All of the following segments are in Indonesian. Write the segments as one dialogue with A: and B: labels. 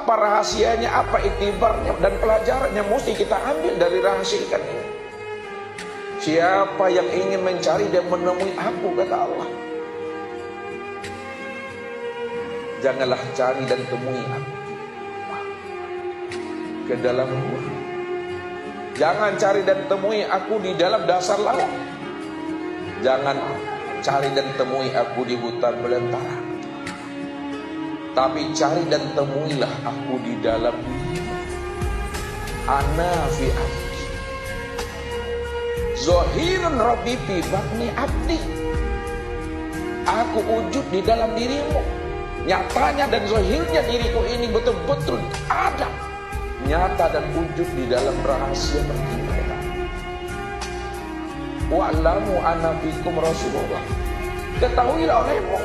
A: Apa rahasianya, apa iktibarnya dan pelajarannya mesti kita ambil dari rahasia ikan ini. Siapa yang ingin mencari dan menemui aku, kata Allah, janganlah cari dan temui aku ke dalam gua. Jangan cari dan temui aku di dalam dasar laut. Jangan cari dan temui aku di hutan belantara. Tapi cari dan temuilah aku di dalam dirimu. Ana fi abdi. Zohirun Rabbi fi batni abdi. Aku wujud di dalam dirimu. Nyatanya dan zohirnya diriku ini betul-betul ada. Nyata dan wujud di dalam rahasia pertimbangan. Wa'lamu anna fikum Rasulullah. Ketahuilah olehmu,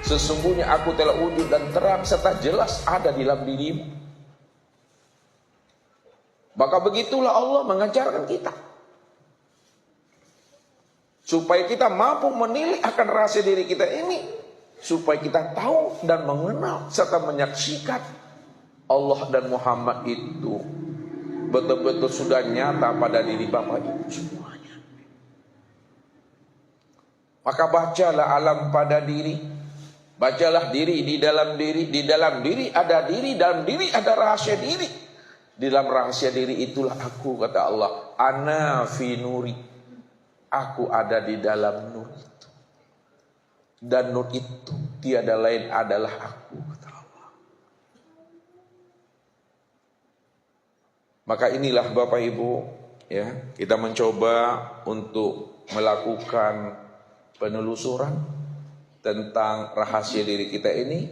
A: sesungguhnya aku telah wujud dan terang serta jelas ada di dalam dirimu. Maka begitulah Allah mengajarkan kita, supaya kita mampu menilik akan rahasia diri kita ini, supaya kita tahu dan mengenal serta menyaksikan Allah dan Muhammad itu betul-betul sudah nyata pada diri Bapak Ibu semuanya. Maka bacalah alam pada diri, bacalah diri di dalam diri. Di dalam diri ada diri, dalam diri ada rahasia diri. Di dalam rahasia diri itulah aku, kata Allah, ana fi nuri. Aku ada di dalam nur itu. Dan nur itu tiada lain adalah aku, kata Allah. Maka inilah Bapak Ibu, ya, kita mencoba untuk melakukan penelusuran tentang rahasia diri kita ini,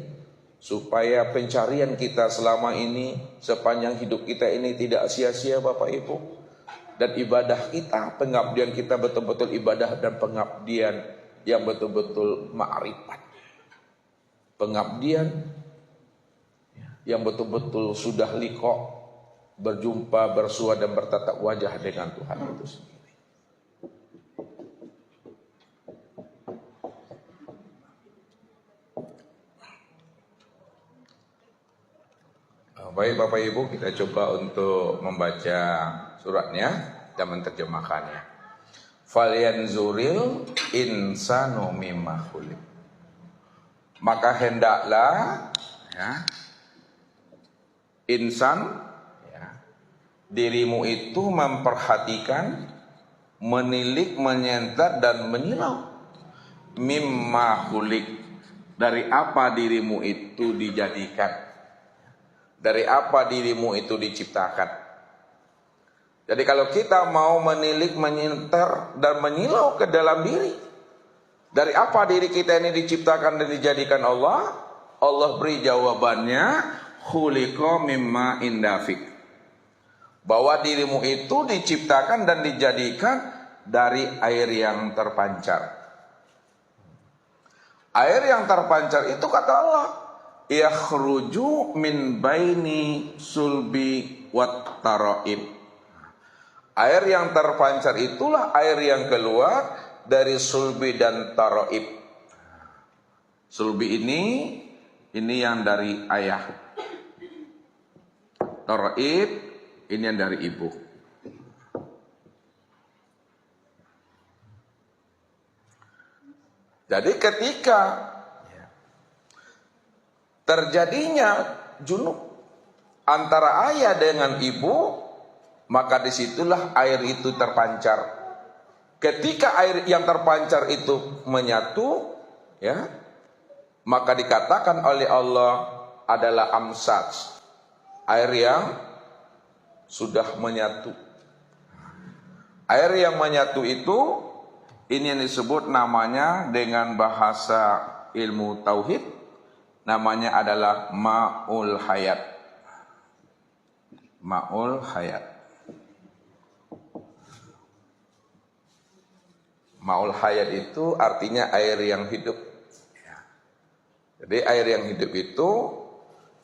A: supaya pencarian kita selama ini, sepanjang hidup kita ini tidak sia-sia Bapak Ibu. Dan ibadah kita, pengabdian kita betul-betul ibadah dan pengabdian yang betul-betul ma'rifat. Pengabdian yang betul-betul sudah liqa, berjumpa, bersua dan bertatap wajah dengan Tuhan itu sendiri. Baik Bapak Ibu, kita coba untuk membaca suratnya dan menerjemahkannya. Falyanzuril insanu mimma khuliq. Maka hendaklah, ya, insan, ya, dirimu itu memperhatikan, menilik, menyentat dan menyilau mimma khuliq, dari apa dirimu itu dijadikan. Dari apa dirimu itu diciptakan. Jadi kalau kita mau menilik, menyenter dan menyilau ke dalam diri, dari apa diri kita ini diciptakan dan dijadikan Allah, Allah beri jawabannya, khuliqa mimma indafik. Bahwa dirimu itu diciptakan dan dijadikan dari air yang terpancar. Air yang terpancar itu, kata Allah, yakhruju min baini sulbi wat taraib. Air yang terpancar itulah air yang keluar dari sulbi dan taraib. Sulbi ini yang dari ayah. Taraib ini yang dari ibu. Jadi ketika terjadinya junub antara ayah dengan ibu, maka disitulah air itu terpancar. Ketika air yang terpancar itu menyatu, ya, maka dikatakan oleh Allah adalah amsaj, air yang sudah menyatu. Air yang menyatu itu, ini yang disebut namanya dengan bahasa ilmu tauhid, namanya adalah ma'ul hayat. Ma'ul hayat. Ma'ul hayat itu artinya air yang hidup. Jadi air yang hidup itu,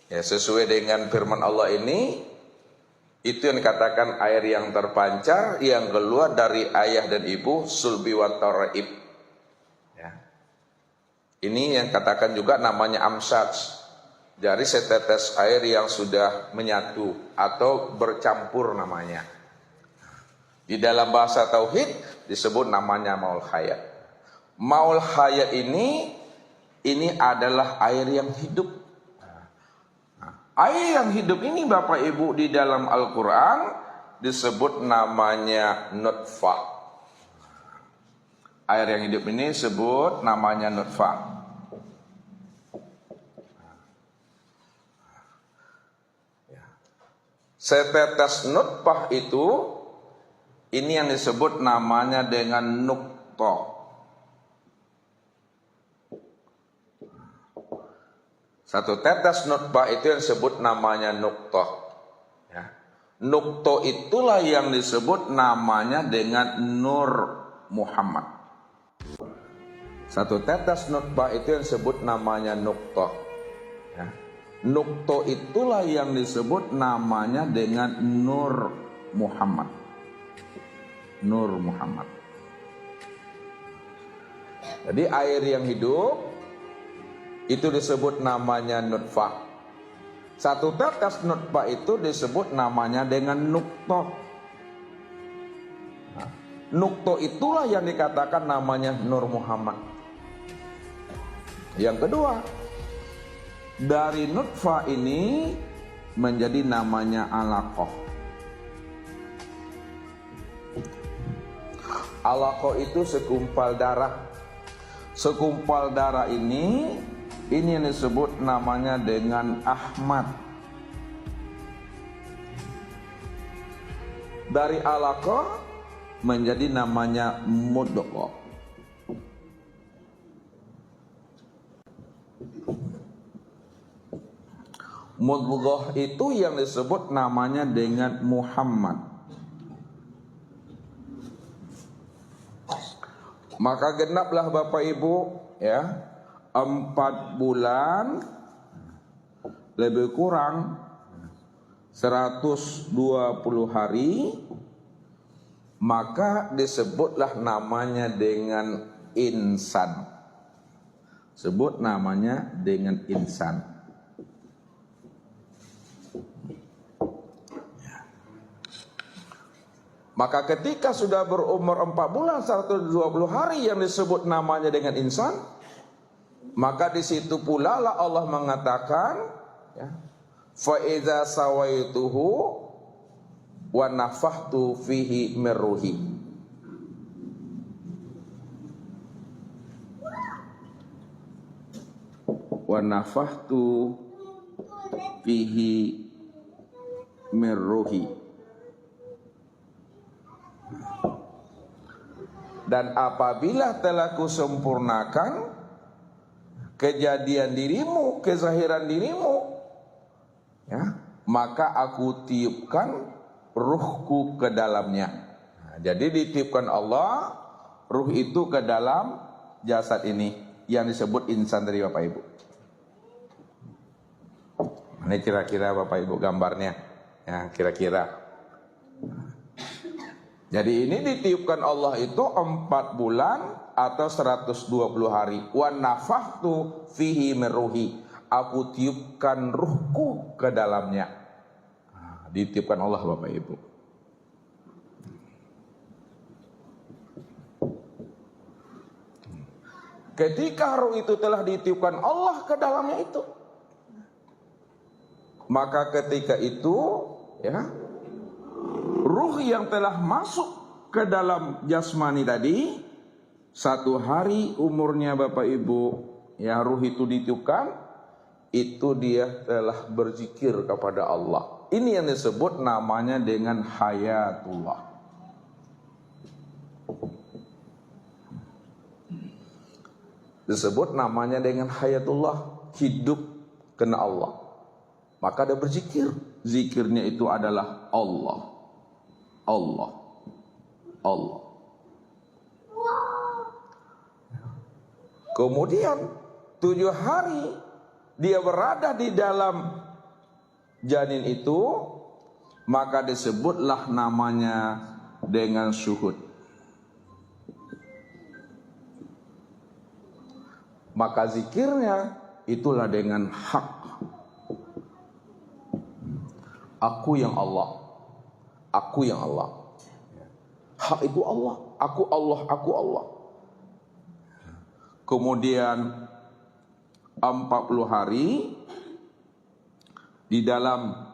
A: ya, sesuai dengan firman Allah ini, itu yang dikatakan air yang terpancar, yang keluar dari ayah dan ibu, sulbi wa taraib. Ya. Ini yang katakan juga namanya amsaj, Jadi setetes air yang sudah menyatu atau bercampur namanya. Di dalam bahasa tauhid disebut namanya maul hayat. Maul hayat ini adalah air yang hidup. Air yang hidup ini Bapak Ibu di dalam Al-Quran disebut namanya nutfah. Air yang hidup ini disebut namanya nutfah. Setetes nutfah itu, ini yang disebut namanya dengan nuqtah. Satu tetes nutfah itu yang disebut namanya nuqtah. Ya. Nuqtah itulah yang disebut namanya dengan Nur Muhammad. Satu tetes nutfah itu yang disebut namanya nuqtah. Ya. Nuqtah itulah yang disebut namanya dengan Nur Muhammad. Nur Muhammad. Jadi air yang hidup itu disebut namanya nutfah. Satu tetes nutfah itu disebut namanya dengan nuqtah. Nah, nuqtah itulah yang dikatakan namanya Nur Muhammad. Yang kedua, dari nutfah ini menjadi namanya alaqah. Alaqah itu segumpal darah. Segumpal darah ini yang disebut namanya dengan Ahmad. Dari alaqah menjadi namanya mudghah. Mudghah itu yang disebut namanya dengan Muhammad. Maka genaplah Bapak Ibu ya 4 bulan lebih kurang 120 hari, maka disebutlah namanya dengan insan. Sebut namanya dengan insan. Maka ketika sudah berumur 4 bulan 120 hari yang disebut namanya dengan insan, maka di situ pula lah Allah mengatakan ya, fa iza sawaituhu wa nafakhtu fihi min ruhi. Wa nafakhtu fihi min ruhi. Dan apabila telah kusempurnakan kejadian dirimu, kezahiran dirimu, ya, maka aku tiupkan ruhku ke dalamnya. Nah, jadi ditiupkan Allah ruh itu ke dalam jasad ini yang disebut insan dari Bapak Ibu. Ini kira-kira Bapak Ibu gambarnya, ya kira-kira. Jadi ini ditiupkan Allah itu 4 bulan atau 120 hari. Wa nafakhtu fihi min ruhi. Aku tiupkan ruhku ke dalamnya. Nah, ditiupkan Allah Bapak Ibu. Ketika ruh itu telah ditiupkan Allah ke dalamnya itu, maka ketika itu ya, ruh yang telah masuk ke dalam jasmani tadi, 1 hari umurnya Bapak Ibu, ya ruh itu ditiupkan, itu dia telah berzikir kepada Allah. Ini yang disebut namanya dengan hayatullah. Disebut namanya dengan hayatullah, hidup kena Allah. Maka dia berzikir, zikirnya itu adalah Allah. Allah, Allah. Kemudian 7 hari dia berada di dalam janin itu, maka disebutlah namanya dengan syuhud. Maka zikirnya itulah dengan hak. Aku yang Allah. Aku yang Allah. Hak itu Allah. Aku Allah, aku Allah. Kemudian 40 hari di dalam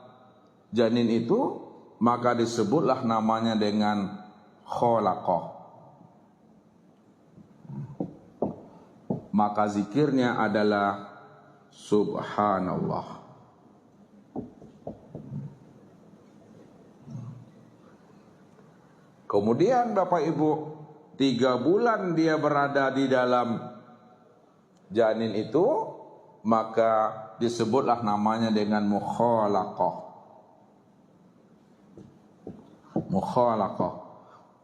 A: janin itu, maka disebutlah namanya dengan khalaqah. Maka zikirnya adalah subhanallah. Kemudian Bapak Ibu, 3 bulan dia berada di dalam janin itu, maka disebutlah namanya dengan mukhalaqah. Mukhalaqah.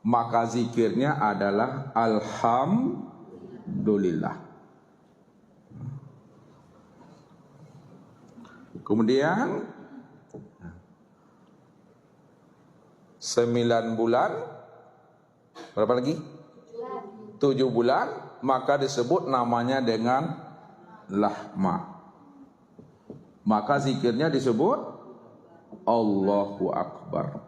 A: Maka zikirnya adalah alhamdulillah. Kemudian 9 bulan, berapa lagi? 7 bulan, maka disebut namanya dengan lahma. Maka zikirnya disebut Allahu Akbar.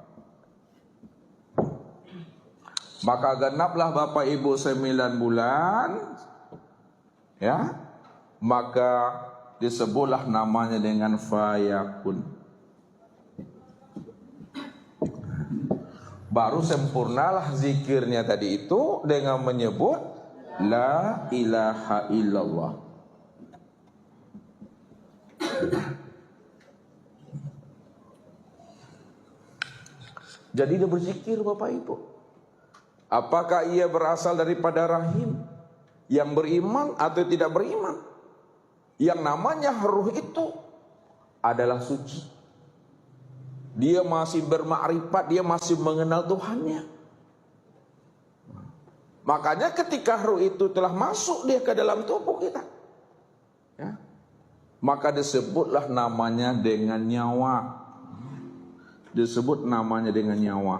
A: Maka genaplah Bapak Ibu 9 bulan, ya, maka disebutlah namanya dengan fayakun. Baru sempurnalah zikirnya tadi itu dengan menyebut la ilaha illallah. Jadi dia berzikir Bapak Ibu. Apakah ia berasal daripada rahim yang beriman atau tidak beriman? Yang namanya ruh itu adalah suci. Dia masih bermakrifat, dia masih mengenal Tuhannya. Makanya ketika ruh itu telah masuk dia ke dalam tubuh kita, ya, maka disebutlah namanya dengan nyawa. Disebut namanya dengan nyawa.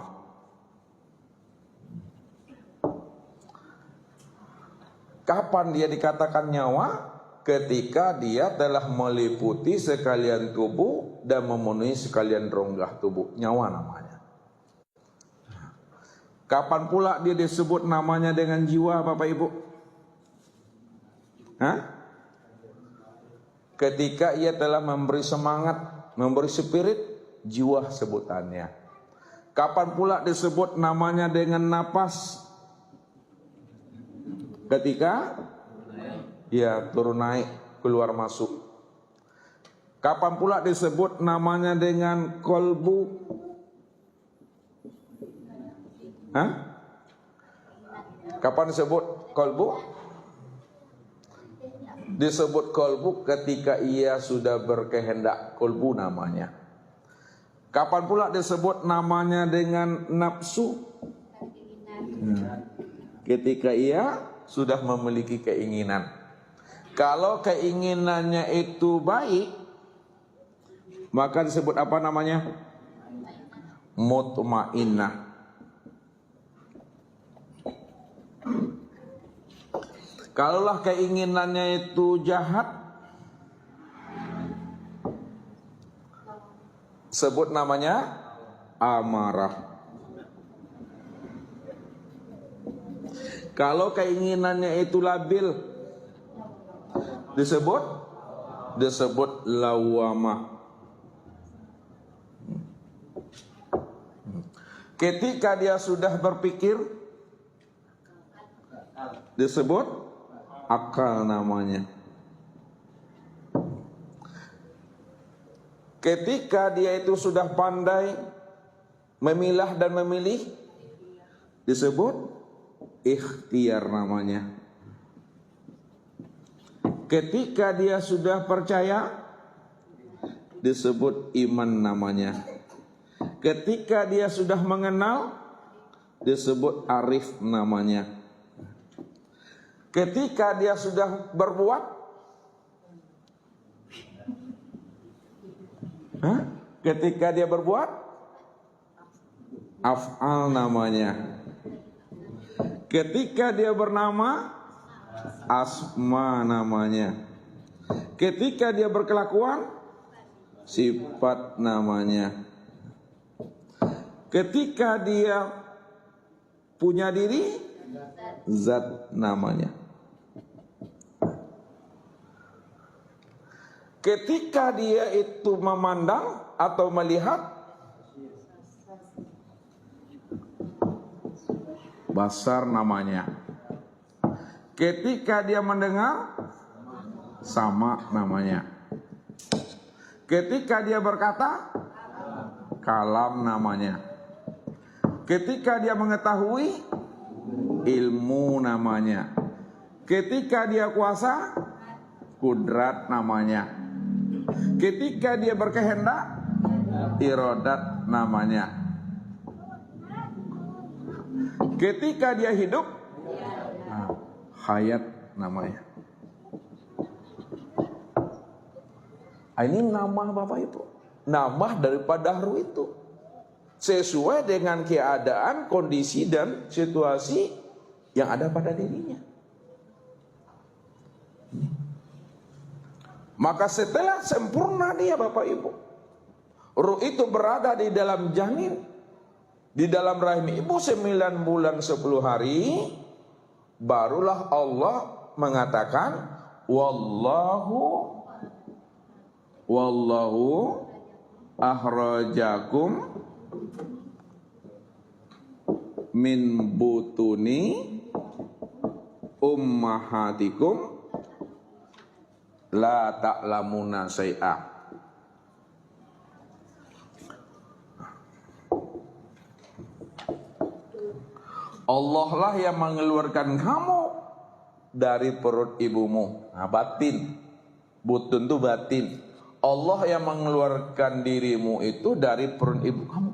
A: Kapan dia dikatakan nyawa? Ketika dia telah meliputi sekalian tubuh dan memenuhi sekalian rongga tubuh. Nyawa namanya. Kapan pula dia disebut namanya dengan jiwa Bapak Ibu? Hah? Ketika ia telah memberi semangat, memberi spirit, jiwa sebutannya. Kapan pula disebut namanya dengan napas? Ketika ya turun naik, keluar masuk. Kapan pula disebut namanya dengan kolbu? Hah? Kapan disebut kolbu? Disebut kolbu ketika ia sudah berkehendak, kolbu namanya. Kapan pula disebut namanya dengan nafsu? Ketika ia sudah memiliki keinginan. Kalau keinginannya itu baik, maka disebut apa namanya? Mutmainnah. Kalaulah keinginannya itu jahat, sebut namanya amarah. Kalau keinginannya itu labil, disebut lawamah. Ketika dia sudah berpikir, disebut akal namanya. Ketika dia itu sudah pandai memilah dan memilih, disebut ikhtiar namanya. Ketika dia sudah percaya, disebut iman namanya. Ketika dia sudah mengenal, disebut arif namanya. Ketika dia sudah berbuat, ketika dia berbuat, af'al namanya. Ketika dia bernama, asma namanya. Ketika dia berkelakuan, sifat namanya. Ketika dia punya diri, zat namanya. Ketika dia itu memandang atau melihat, basar namanya. Ketika dia mendengar, sama namanya. Ketika dia berkata, kalam namanya. Ketika dia mengetahui, ilmu namanya. Ketika dia kuasa, kudrat namanya. Ketika dia berkehendak, iradat namanya. Ketika dia hidup, hayat namanya. Ini nama Bapak Ibu, nama daripada dahru itu sesuai dengan keadaan, kondisi dan situasi yang ada pada dirinya. Maka setelah sempurna dia Bapak Ibu, ruh itu berada di dalam janin, di dalam rahim ibu 9 bulan 10 hari, barulah Allah mengatakan wallahu akhrajakum min butuni ummahatikum la ta'lamuna syai'a. Allah lah yang mengeluarkan kamu dari perut ibumu. Nah, batin, butun itu batin. Allah yang mengeluarkan dirimu itu dari perut ibu kamu.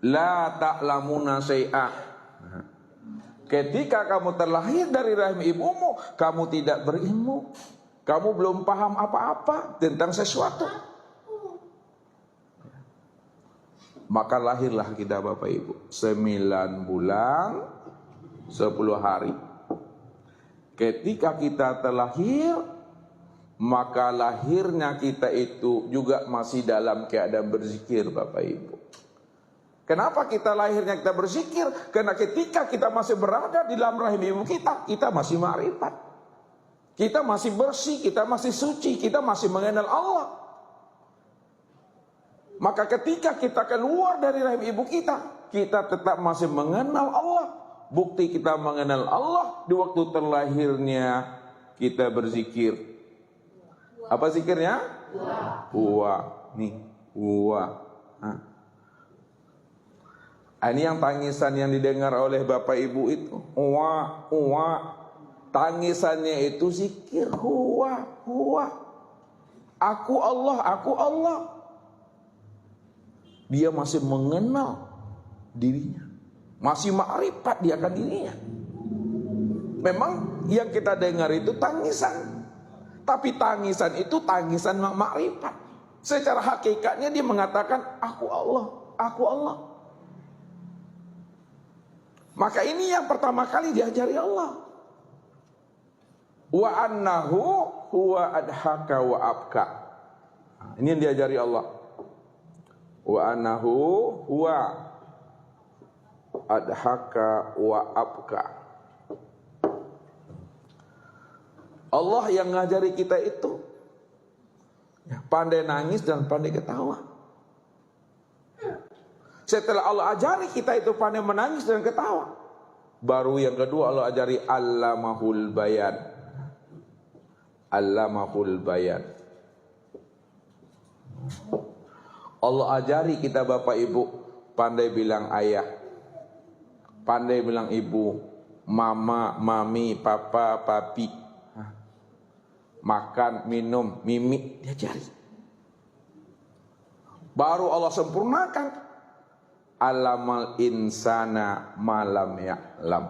A: La ta'lamuna syai'a. Ketika kamu terlahir dari rahim ibumu, kamu tidak berilmu. Kamu belum paham apa-apa tentang sesuatu. Maka lahirlah kita Bapak Ibu 9 bulan 10 hari. Ketika kita terlahir, maka lahirnya kita itu juga masih dalam keadaan berzikir Bapak Ibu. Kenapa kita lahirnya kita berzikir? Karena ketika kita masih berada di dalam rahim ibu kita, kita masih ma'rifat. Kita masih bersih, kita masih suci, kita masih mengenal Allah. Maka ketika kita keluar dari rahim ibu kita, kita tetap masih mengenal Allah. Bukti kita mengenal Allah di waktu terlahirnya kita berzikir. Apa zikirnya? Huwa. Nih, huwa. Ini yang tangisan yang didengar oleh Bapak Ibu itu. Huwa, huwa. Tangisannya itu zikir. Huwa, huwa. Aku Allah, aku Allah. Dia masih mengenal dirinya, masih ma'rifat dia akan dirinya. Memang yang kita dengar itu tangisan, tapi tangisan itu tangisan ma'rifat. Secara hakikatnya dia mengatakan aku Allah, aku Allah. Maka ini yang pertama kali diajari Allah. Wa annahu huwa adhaka wa abka. Ini yang diajari Allah. Wa annahu huwa adhaka wa abka. Allah yang ngajari kita itu pandai nangis dan pandai ketawa. Setelah Allah ajari kita itu pandai menangis dan ketawa, baru yang kedua Allah ajari allamahul bayan. Allamahul bayan. Allah ajari kita Bapak Ibu pandai bilang ayah, pandai bilang ibu, mama, mami, papa, papi, makan, minum, mimik, diajari. Baru Allah sempurnakan. Alamal insana malam ya'lam.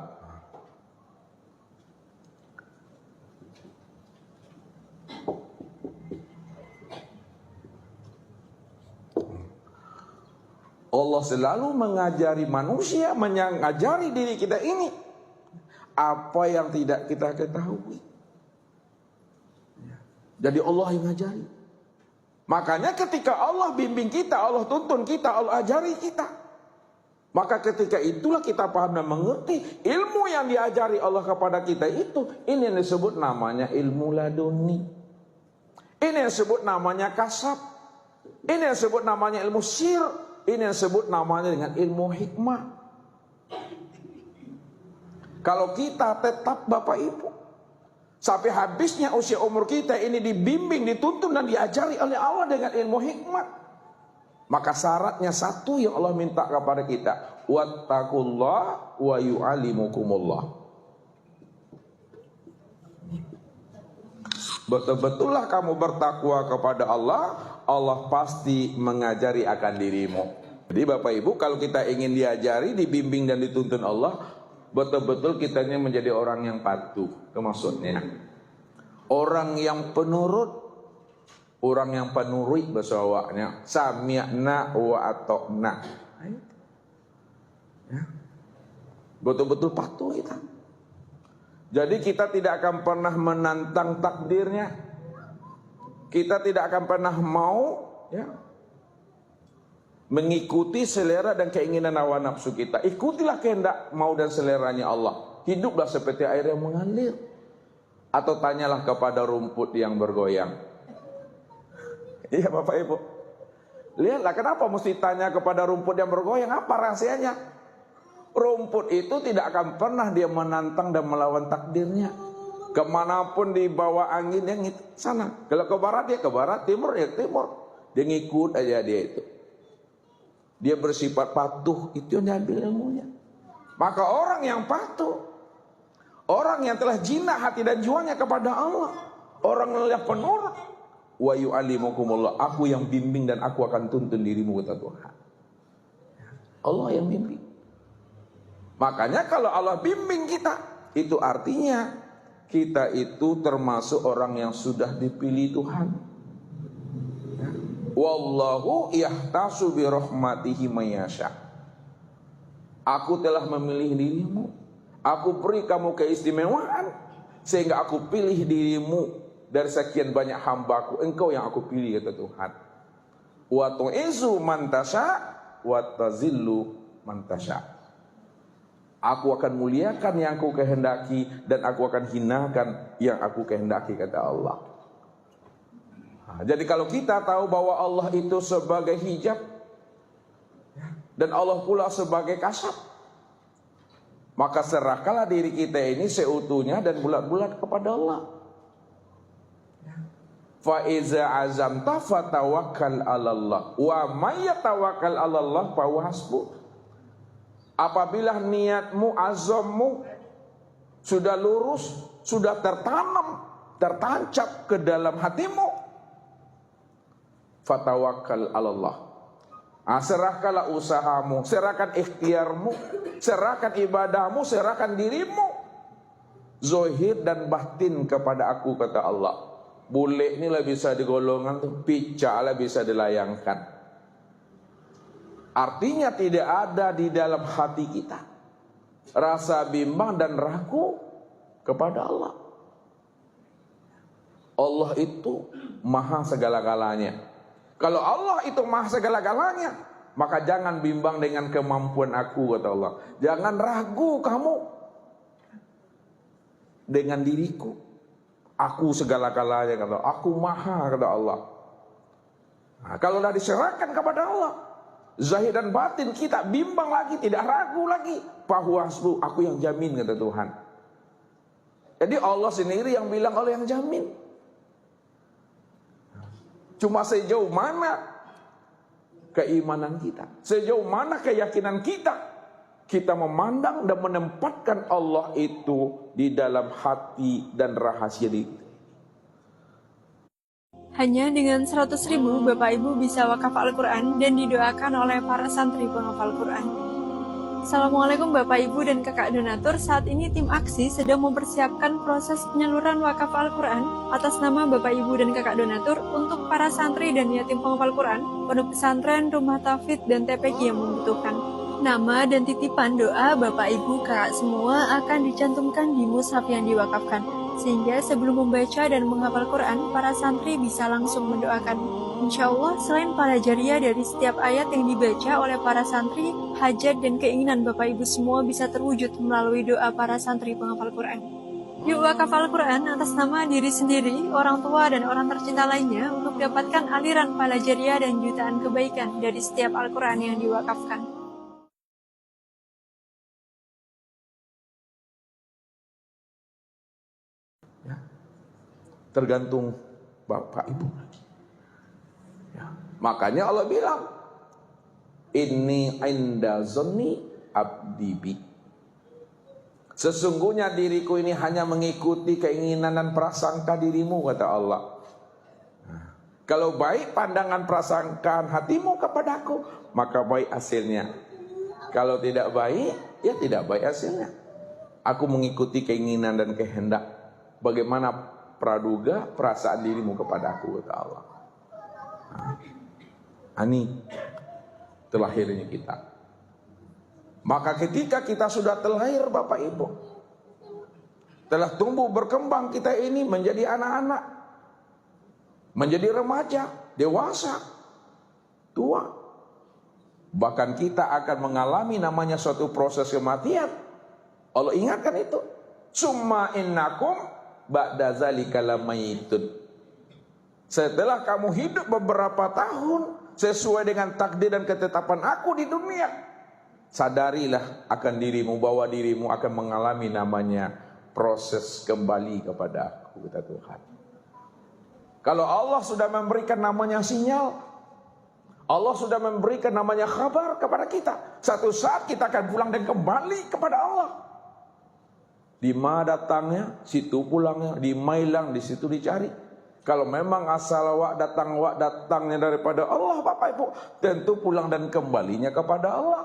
A: Allah selalu mengajari manusia, mengajari diri kita ini apa yang tidak kita ketahui. Jadi Allah yang mengajari. Makanya ketika Allah bimbing kita, Allah tuntun kita, Allah ajari kita, maka ketika itulah kita paham dan mengerti ilmu yang diajari Allah kepada kita itu. Ini yang disebut namanya ilmu laduni. Ini yang disebut namanya kasab. Ini yang disebut namanya ilmu sir. Ini yang disebut namanya dengan ilmu hikmah. Kalau kita tetap Bapak Ibu sampai habisnya usia umur kita ini dibimbing, dituntun dan diajari oleh Allah dengan ilmu hikmah, maka syaratnya satu yang Allah minta kepada kita, wattaqullah wa yu'allimukumullah. Betul-betullah kamu bertakwa kepada Allah, Allah pasti mengajari akan dirimu. Jadi Bapak Ibu, kalau kita ingin diajari, dibimbing dan dituntun Allah, betul-betul kitanya menjadi orang yang patuh. Itu maksudnya. Orang yang penurut, orang yang penurut bahasa Jawanya, sami'na wa ata'na. Ya. Betul-betul patuh kita. Jadi kita tidak akan pernah menantang takdirnya. Kita tidak akan pernah mau mengikuti selera dan keinginan hawa nafsu kita. Ikutilah kehendak mau dan seleranya Allah. Hiduplah seperti air yang mengalir. Atau tanyalah kepada rumput yang bergoyang. Iya Bapak Ibu. Lihatlah kenapa mesti tanya kepada rumput yang bergoyang. Apa rahasianya? Rumput itu tidak akan pernah dia menantang dan melawan takdirnya. Kemanapun dibawa angin yang itu sana. Kalau ke barat dia ke barat, timur ya ke timur. Dia ngikut aja dia itu. Dia bersifat patuh, itu yang diambil ilmunya. Maka orang yang patuh, orang yang telah jinak hati dan jiwanya kepada Allah, orang yang penurut, wa yu'allimukumullah, aku yang bimbing dan aku akan tuntun dirimu, kata Tuhan. Allah yang bimbing. Makanya kalau Allah bimbing kita, itu artinya kita itu termasuk orang yang sudah dipilih Tuhan. Wallahu yahtasu bi rahmatihi mayasya. Aku telah memilih dirimu, aku beri kamu keistimewaan, sehingga aku pilih dirimu dari sekian banyak hambaku. Engkau yang aku pilih, kata Tuhan. Wa tu'izzu man tasya wa tazillu man tasya. Aku akan muliakan yang aku kehendaki dan aku akan hinakan yang aku kehendaki, kata Allah. Nah, jadi kalau kita tahu bahwa Allah itu sebagai hijab dan Allah pula sebagai kasab, maka serahkanlah diri kita ini seutuhnya dan bulat-bulat kepada Allah. Fa iza azamta fatawakkal 'alallah wa may yatawakkal 'alallah fa huwa hasbuh. Apabila niatmu, azammu sudah lurus, sudah tertanam, tertancap ke dalam hatimu, fatawakkal 'alallah. Serahkanlah usahamu, serahkan ikhtiarmu, serahkan ibadahmu, serahkan dirimu, zahir dan batin kepada aku, kata Allah. Boleh ini lah bisa digolongan tuh, pica lah bisa dilayangkan. Artinya tidak ada di dalam hati kita rasa bimbang dan ragu kepada Allah. Allah itu maha segala-galanya. Kalau Allah itu maha segala-galanya, maka jangan bimbang dengan kemampuan aku, kata Allah. Jangan ragu kamu dengan diriku. Aku segala-galanya, kata Allah. Aku maha, kata Allah. Nah, kalau sudah diserahkan kepada Allah, zahir dan batin kita bimbang lagi, tidak ragu lagi. Fahuwasbu, aku yang jamin, kata Tuhan. Jadi Allah sendiri yang bilang, Allah yang jamin. Cuma sejauh mana keimanan kita, sejauh mana keyakinan kita, kita memandang dan menempatkan Allah itu di dalam hati dan rahasia diri.
B: Hanya dengan 100.000 Bapak Ibu bisa wakaf Al-Quran dan didoakan oleh para santri penghafal Quran. Assalamualaikum Bapak Ibu dan Kakak Donatur. Saat ini tim aksi sedang mempersiapkan proses penyaluran wakaf Al-Quran atas nama Bapak Ibu dan Kakak Donatur untuk para santri dan yatim penghafal Quran, pondok pesantren, rumah tahfidz dan TPQ yang membutuhkan. Nama dan titipan doa Bapak Ibu Kakak semua akan dicantumkan di mushaf yang diwakafkan, sehingga sebelum membaca dan menghafal Quran, para santri bisa langsung mendoakan. Insya Allah, selain pahala jariah dari setiap ayat yang dibaca oleh para santri, hajat dan keinginan Bapak Ibu semua bisa terwujud melalui doa para santri penghafal Quran. Yuk wakaf Al-Quran atas nama diri sendiri, orang tua, dan orang tercinta lainnya untuk dapatkan aliran pahala jariah dan jutaan kebaikan dari setiap Al-Quran yang diwakafkan.
A: Tergantung Bapak Ibu. Ya. Makanya Allah bilang, Inni inda zonni abdi bi. Sesungguhnya diriku ini hanya mengikuti keinginan dan prasangka dirimu, kata Allah. Nah, kalau baik pandangan prasangkaan hatimu kepadaku, maka baik hasilnya. Kalau tidak baik, ya tidak baik hasilnya. Aku mengikuti keinginan dan kehendak. Bagaimana praduga perasaan dirimu kepada aku, kata Allah. Ini terlahirnya kita. Maka ketika kita sudah terlahir Bapak Ibu, telah tumbuh berkembang kita ini menjadi anak-anak, menjadi remaja, dewasa, tua. Bahkan kita akan mengalami namanya suatu proses kematian. Allah ingatkan itu. Summa innakum ba'da zalika lamayitun. Setelah kamu hidup beberapa tahun sesuai dengan takdir dan ketetapan aku di dunia, sadarilah akan dirimu bahwa dirimu akan mengalami namanya proses kembali kepada aku, kata Tuhan. Kalau Allah sudah memberikan namanya sinyal, Allah sudah memberikan namanya kabar kepada kita, satu saat kita akan pulang dan kembali kepada Allah. Di mana datangnya, situ pulangnya. Di mailang, di situ dicari. Kalau memang asal datangnya daripada Allah, Bapak Ibu, tentu pulang dan kembalinya kepada Allah.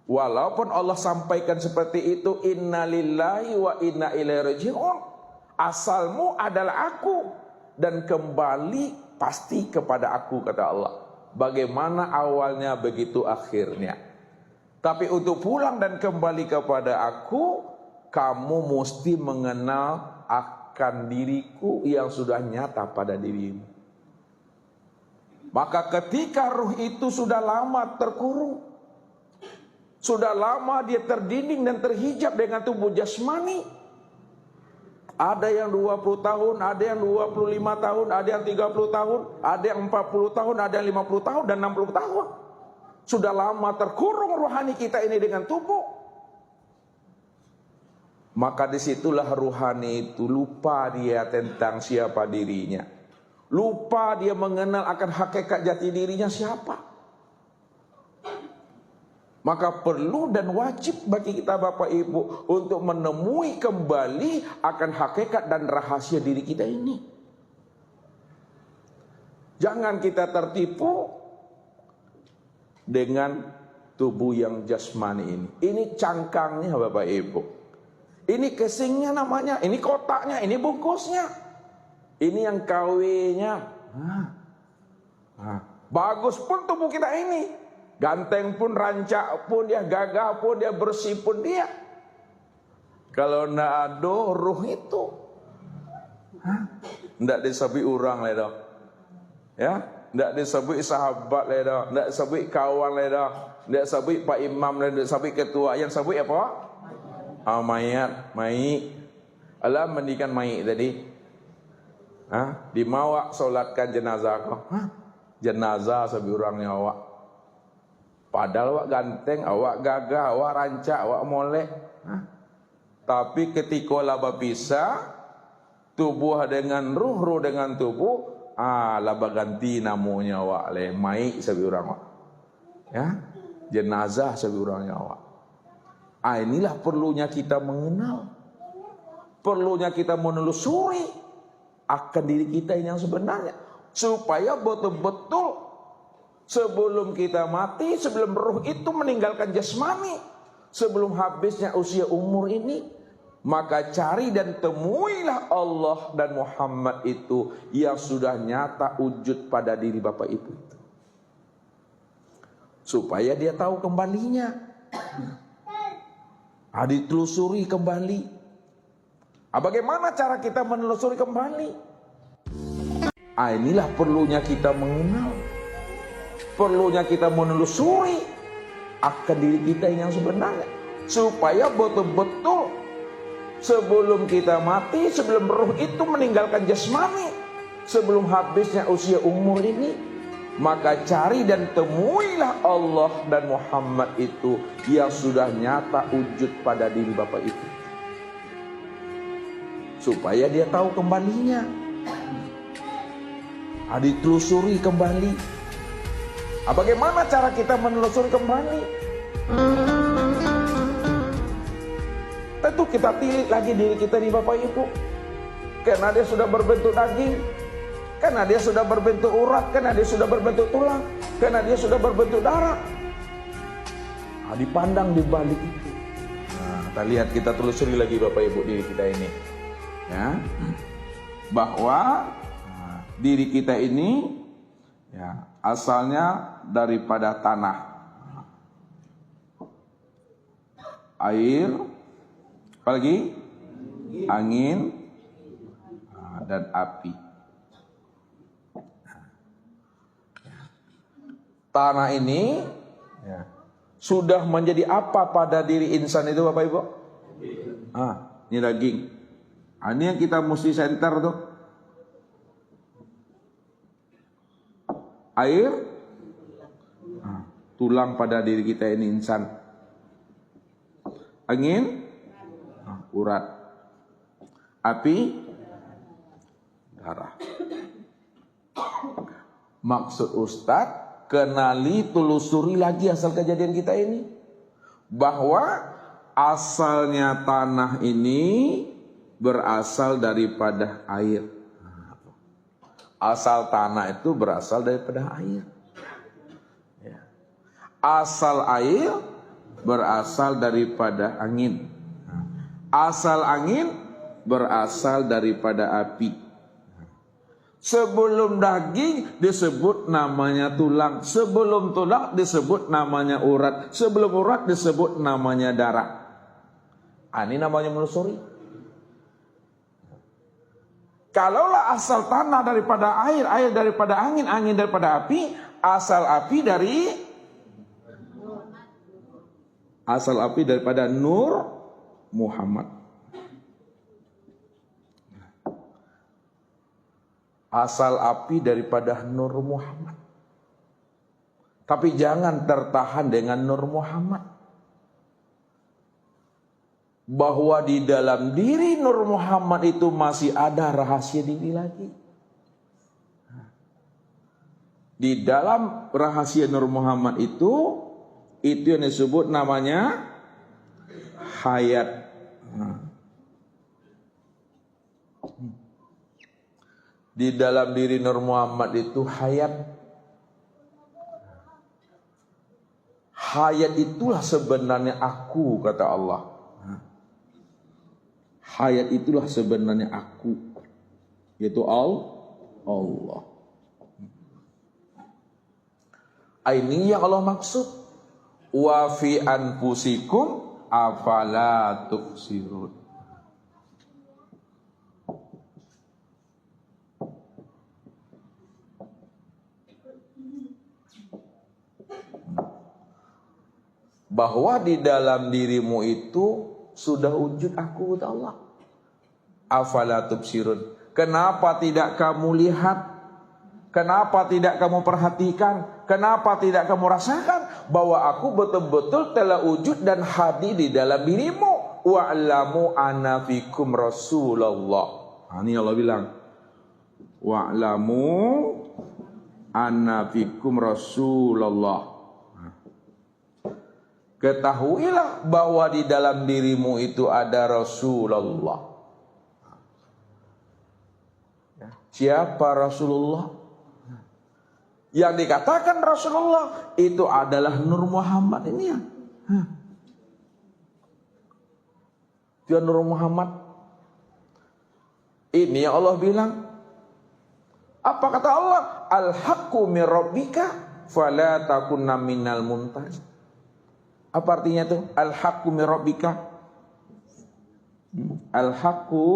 A: Walaupun Allah sampaikan seperti itu, Inna lillahi wa inna ilaihi raji'un. Asalmu adalah aku dan kembali pasti kepada aku, kata Allah. Bagaimana awalnya, begitu akhirnya. Tapi untuk pulang dan kembali kepada aku, kamu mesti mengenal akan diriku yang sudah nyata pada dirimu. Maka ketika ruh itu sudah lama terkurung, sudah lama dia terdinding dan terhijab dengan tubuh jasmani, ada yang 20 tahun, ada yang 25 tahun, ada yang 30 tahun, ada yang 40 tahun, ada yang 50 tahun dan 60 tahun. Sudah lama terkurung rohani kita ini dengan tubuh. Maka disitulah ruhani itu lupa dia tentang siapa dirinya. Lupa dia mengenal akan hakikat jati dirinya siapa. Maka perlu dan wajib bagi kita Bapak Ibu untuk menemui kembali akan hakikat dan rahasia diri kita ini. Jangan kita tertipu dengan tubuh yang jasmani ini. Ini cangkangnya Bapak Ibu. Ini casingnya namanya, ini kotaknya, ini bungkusnya, ini yang KW-nya. Bagus pun tubuh kita ini, ganteng pun, rancak pun dia, gagah pun dia, bersih pun dia. Kalau ndak ada ruh itu, ndak disebut orang lah dah, ya, ndak disebut sahabat lah dah, ndak disebut kawan lah dah, ndak disebut Pak Imam lah, ndak disebut ketua, yang disebut apa? Mayat, Allah mandikan mayit tadi. Dimawak solatkan jenazah kau. Jenazah sebiurangnya awak. Padahal awak ganteng, awak gagah, awak rancak, awak molek. Tapi ketika laba pisah, tubuh dengan ruh, ruh dengan tubuh, laba ganti namanya awak le, mayit sebiurang awak. Ya, jenazah sebiurangnya awak. Inilah perlunya kita mengenal, perlunya kita menelusuri akan diri kita yang sebenarnya, supaya betul-betul sebelum kita mati, sebelum ruh itu meninggalkan jasmani, sebelum habisnya usia umur ini, maka cari dan temuilah Allah dan Muhammad itu yang sudah nyata wujud pada diri Bapak Ibu itu, supaya dia tahu kembalinya. Ditelusuri kembali. Bagaimana cara kita menelusuri kembali? Inilah perlunya kita mengenal, perlunya kita menelusuri akan diri kita yang sebenarnya, supaya betul-betul sebelum kita mati, sebelum roh itu meninggalkan jasmani, sebelum habisnya usia umur ini, maka cari dan temuilah Allah dan Muhammad itu yang sudah nyata wujud pada diri Bapak itu, supaya dia tahu kembalinya. Ditelusuri kembali. Bagaimana cara kita menelusuri kembali? Tentu kita tilik lagi diri kita di Bapak Ibu, karena dia sudah berbentuk daging, karena dia sudah berbentuk urat, karena dia sudah berbentuk tulang, karena dia sudah berbentuk darah. Dipandang di balik itu. Kita lihat, kita telusuri lagi Bapak Ibu diri kita ini, ya, bahwa diri kita ini ya asalnya daripada tanah, air, apalagi angin, dan api. Tanah ini ya, sudah menjadi apa pada diri insan itu Bapak Ibu? Ini daging. Ini yang kita mesti center tuh. Air, tulang pada diri kita ini insan. Angin, urat. Api, darah. Maksud Ustadz, kenali, telusuri lagi asal kejadian kita ini, bahwa asalnya tanah ini berasal daripada air. Asal tanah itu berasal daripada air. Asal air berasal daripada angin. Asal angin berasal daripada api. Sebelum daging disebut namanya tulang. Sebelum tulang disebut namanya urat. Sebelum urat disebut namanya darah. Ini namanya menelusuri. Kalaulah asal tanah daripada air, air daripada angin, angin daripada api, asal api daripada Nur Muhammad. Asal api daripada Nur Muhammad. Tapi jangan tertahan dengan Nur Muhammad. Bahwa di dalam diri Nur Muhammad itu masih ada rahasia diri lagi. Di dalam rahasia Nur Muhammad itu yang disebut namanya hayat. Di dalam diri Nur Muhammad itu hayat. Hayat itulah sebenarnya aku, kata Allah. Hayat itulah sebenarnya aku, yaitu Allah. Ini yang Allah maksud. Wa fi anfusikum afala tubsirun. Bahwa di dalam dirimu itu sudah wujud aku, kata Allah. Afala tubsirun. Kenapa tidak kamu lihat? Kenapa tidak kamu perhatikan? Kenapa tidak kamu rasakan bahwa aku betul-betul telah wujud dan hadir di dalam dirimu? Wa'lamu anna fikum Rasulullah. Ini Allah bilang. Wa'lamu anna fikum Rasulullah. Ketahuilah bahwa di dalam dirimu itu ada Rasulullah. Siapa Rasulullah? Yang dikatakan Rasulullah itu adalah Nur Muhammad ini ya. Dia Nur Muhammad. Ini yang Allah bilang. Apa kata Allah? Al-haqqu min rabbika fala takunna minal mumtarin. Apa artinya itu? Al-haqqu min rabbika. Al-haqqu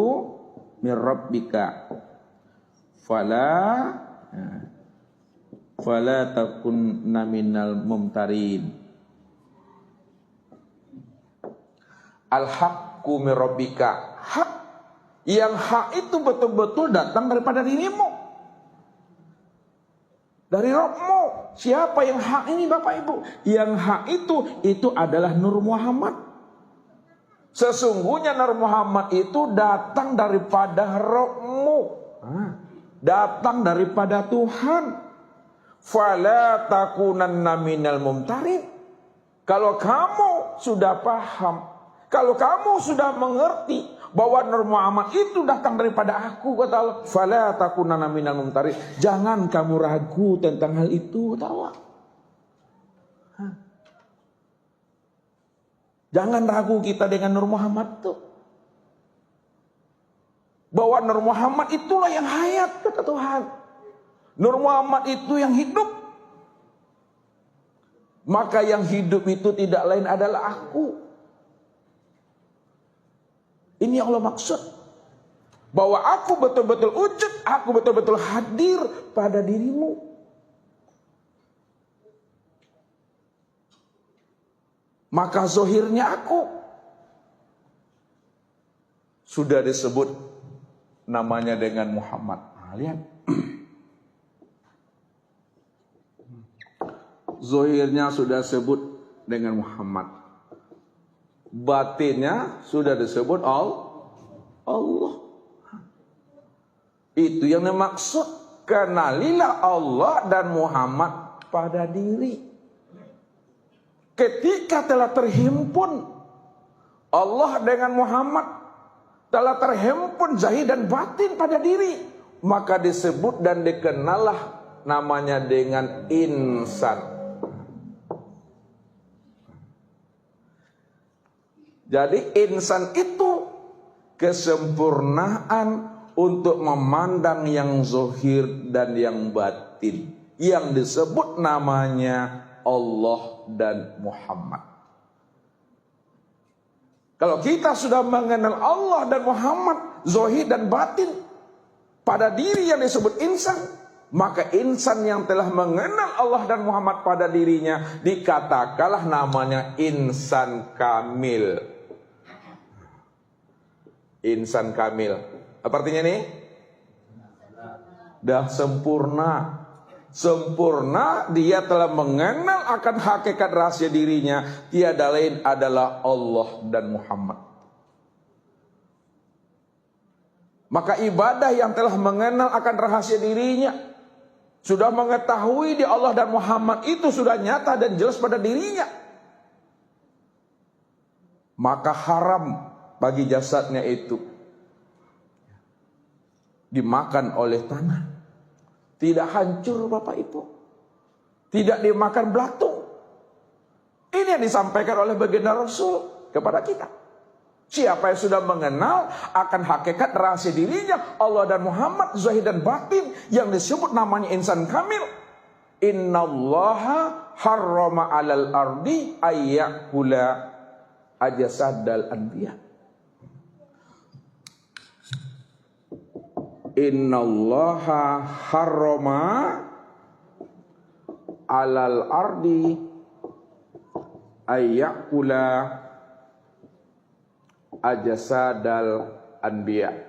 A: min rabbika fala takunna minal mumtarin. Al-haqqu min rabbika. Hak, yang hak itu betul-betul datang daripada dirimu, dari Rabbmu. Siapa yang hak ini Bapak Ibu? Yang hak itu adalah Nur Muhammad. Sesungguhnya Nur Muhammad itu datang daripada Rabbmu, datang daripada Tuhan. Fala takunanna minal mumtarin. Kalau kamu sudah paham, kalau kamu sudah mengerti bahwa Nur Muhammad itu datang daripada aku, kata Allah, fala takunanna minal mumtarin. Jangan kamu ragu tentang hal itu, kata Allah. Jangan ragu kita dengan Nur Muhammad itu. Bahwa Nur Muhammad itulah yang hayat, kata Tuhan. Nur Muhammad itu yang hidup. Maka yang hidup itu tidak lain adalah aku. Ini Allah maksud. Bahwa aku betul-betul wujud, aku betul-betul hadir pada dirimu. Maka zohirnya aku sudah disebut namanya dengan Muhammad. Lihat. Zohirnya sudah sebut dengan Muhammad. Batinnya sudah disebut Allah. Itu yang dimaksud. Kenalilah Allah dan Muhammad pada diri. Ketika telah terhimpun Allah dengan Muhammad, telah terhimpun zahir dan batin pada diri, maka disebut dan dikenallah namanya dengan insan. Jadi insan itu kesempurnaan untuk memandang yang zahir dan yang batin, yang disebut namanya Allah dan Muhammad. Kalau kita sudah mengenal Allah dan Muhammad, zahir dan batin pada diri yang disebut insan, maka insan yang telah mengenal Allah dan Muhammad pada dirinya dikatakanlah namanya insan kamil. Insan kamil. Apa artinya nih? Dah sempurna. Sempurna, dia telah mengenal akan hakikat rahasia dirinya. Tiada lain adalah Allah dan Muhammad. Maka ibadah yang telah mengenal akan rahasia dirinya, sudah mengetahui di Allah dan Muhammad itu sudah nyata dan jelas pada dirinya, maka haram bagi jasadnya itu dimakan oleh tanah. Tidak hancur Bapak Ibu, tidak dimakan belatung. Ini yang disampaikan oleh baginda Rasul kepada kita. Siapa yang sudah mengenal akan hakikat rahasia dirinya, Allah dan Muhammad, zahir dan batin, yang disebut namanya insan kamil. Innallaha harrama 'alal ardi ayyakula ajasadal anbiya. Innallaha harrama 'alal ardi ayyakula ajasadal anbiya.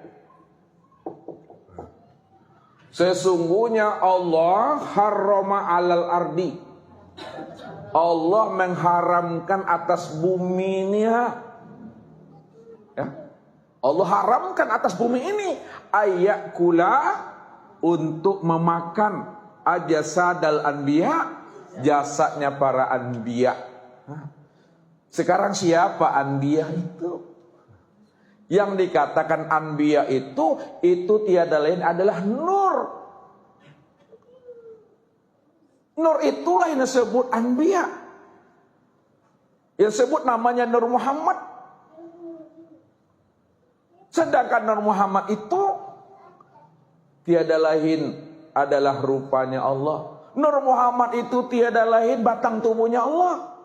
A: Sesungguhnya Allah harrama 'alal ardi. Allah mengharamkan atas bumi ini, ya. Allah haramkan atas bumi ini ayyakula, untuk memakan ajasadal anbiya, jasadnya para anbiya. Sekarang siapa anbiya itu? Yang dikatakan anbiya itu tiada lain adalah nur. Nur itulah yang disebut anbiya. Yang disebut namanya Nur Muhammad. Sedangkan Nur Muhammad itu tiada lain adalah rupanya Allah. Nur Muhammad itu tiada lain batang tubuhnya Allah.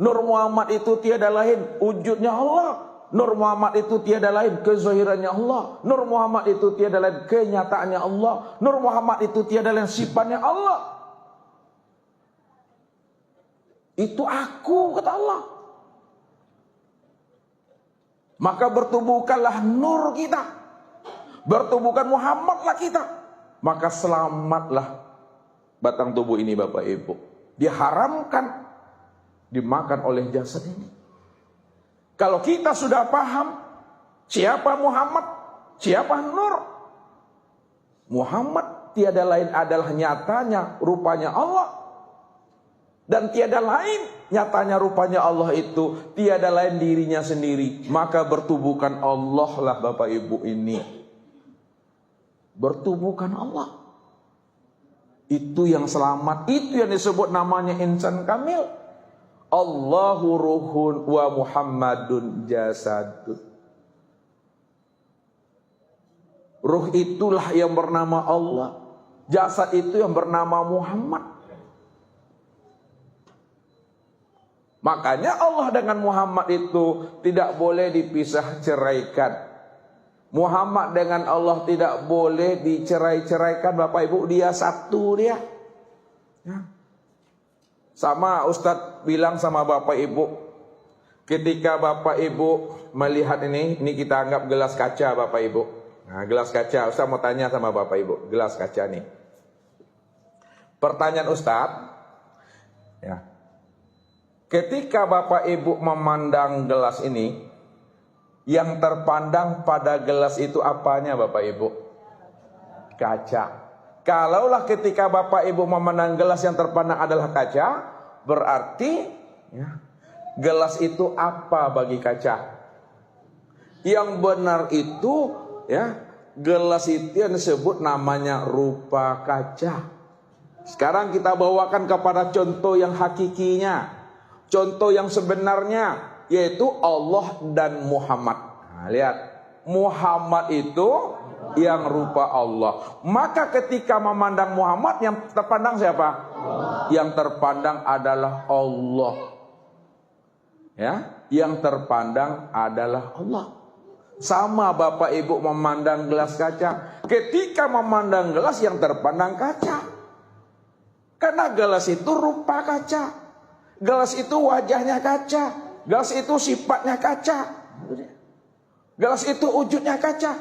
A: Nur Muhammad itu tiada lain wujudnya Allah. Nur Muhammad itu tiada lain kezahirannya Allah. Nur Muhammad itu tiada lain kenyataannya Allah. Nur Muhammad itu tiada lain sifatnya Allah. Itu aku, kata Allah. Maka bertubuhkanlah nur kita. Bertubuhkan Muhammadlah kita. Maka selamatlah batang tubuh ini, Bapak Ibu. Diharamkan dimakan oleh jasad ini. Kalau kita sudah paham siapa Muhammad, siapa Nur. Muhammad tiada lain adalah nyatanya rupanya Allah. Dan tiada lain nyatanya rupanya Allah itu tiada lain dirinya sendiri. Maka bertubuhkan Allah lah Bapak Ibu ini. Bertubuhkan Allah. Itu yang selamat. Itu yang disebut namanya insan kamil. Allahu ruhun wa Muhammadun jasadun. Ruh itulah yang bernama Allah. Jasad itu yang bernama Muhammad. Makanya Allah dengan Muhammad itu tidak boleh dipisah ceraikan. Muhammad dengan Allah tidak boleh dicerai-ceraikan, Bapak Ibu. Dia satu dia. Ya. Sama Ustadz bilang sama Bapak Ibu, ketika Bapak Ibu melihat ini kita anggap gelas kaca Bapak Ibu. Nah, gelas kaca, Ustadz mau tanya sama Bapak Ibu, gelas kaca nih. Pertanyaan Ustadz, ya. Ketika Bapak Ibu memandang gelas ini, yang terpandang pada gelas itu apanya Bapak Ibu? Kaca. Kalaulah ketika Bapak Ibu memandang gelas yang terpandang adalah kaca, berarti ya, gelas itu apa bagi kaca? Yang benar itu ya, gelas itu yang disebut namanya rupa kaca. Sekarang kita bawakan kepada contoh yang hakikinya, contoh yang sebenarnya, yaitu Allah dan Muhammad. Nah, lihat, Muhammad itu yang rupa Allah. Maka ketika memandang Muhammad, yang terpandang siapa? Allah. Yang terpandang adalah Allah. Ya, yang terpandang adalah Allah. Sama Bapak Ibu memandang gelas kaca. Ketika memandang gelas, yang terpandang kaca. Karena gelas itu rupa kaca. Gelas itu wajahnya kaca. Gelas itu sifatnya kaca. Gelas itu wujudnya kaca.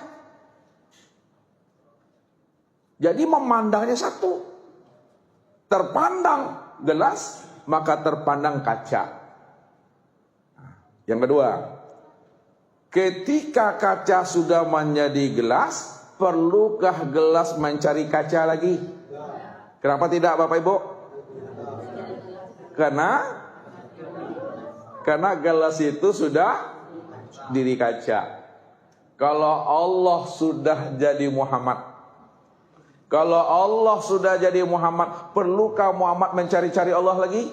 A: Jadi memandangnya satu. Terpandang gelas, maka terpandang kaca. Yang kedua, ketika kaca sudah menjadi gelas, perlukah gelas mencari kaca lagi? Kenapa tidak Bapak Ibu? Karena gelas itu sudah diri kaca. Kalau Allah sudah jadi Muhammad, kalau Allah sudah jadi Muhammad, perlukah Muhammad mencari-cari Allah lagi?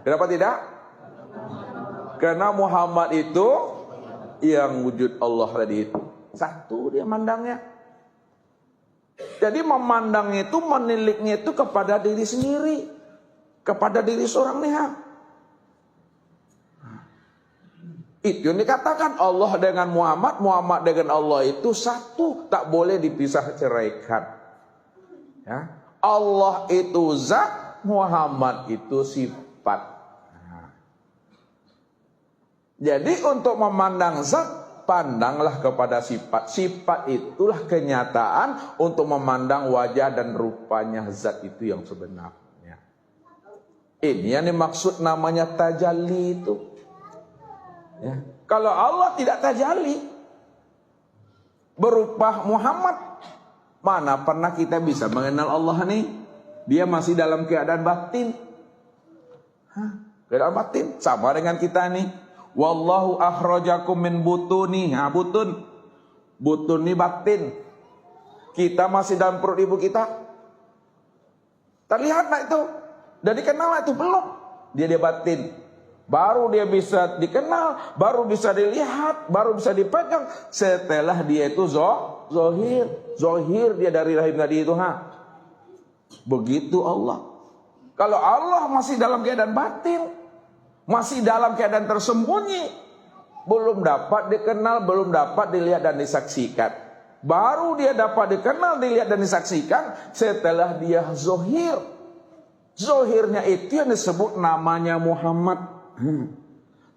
A: Kenapa tidak? Karena Muhammad itu yang wujud Allah tadi itu. Satu dia mandangnya. Jadi memandangnya itu, meniliknya itu kepada diri sendiri. Kepada diri seorang lihat. Itu yang dikatakan Allah dengan Muhammad, Muhammad dengan Allah itu satu. Tak boleh dipisah ceraikan. Ya. Allah itu zat, Muhammad itu sifat. Nah. Jadi untuk memandang zat, pandanglah kepada sifat. Sifat itulah kenyataan untuk memandang wajah dan rupanya zat itu yang sebenarnya. Ini yang dimaksud namanya tajalli itu. Ya. Kalau Allah tidak tajalli berupa Muhammad, mana pernah kita bisa mengenal Allah nih? Dia masih dalam keadaan batin. Keadaan batin sama dengan kita nih. Wallahu akhrajakum min butuni. Butun. Butun ini batin. Kita masih dalam perut ibu kita. Terlihat nggak itu? Dan dikenal itu belum? Dia batin. Baru dia bisa dikenal, baru bisa dilihat, baru bisa dipegang setelah dia itu zohir. Zohir dia dari rahim tadi itu. Begitu Allah. Kalau Allah masih dalam keadaan batin, masih dalam keadaan tersembunyi, belum dapat dikenal, belum dapat dilihat dan disaksikan. Baru dia dapat dikenal, dilihat dan disaksikan setelah dia zohir. Zohirnya itu yang disebut namanya Muhammad.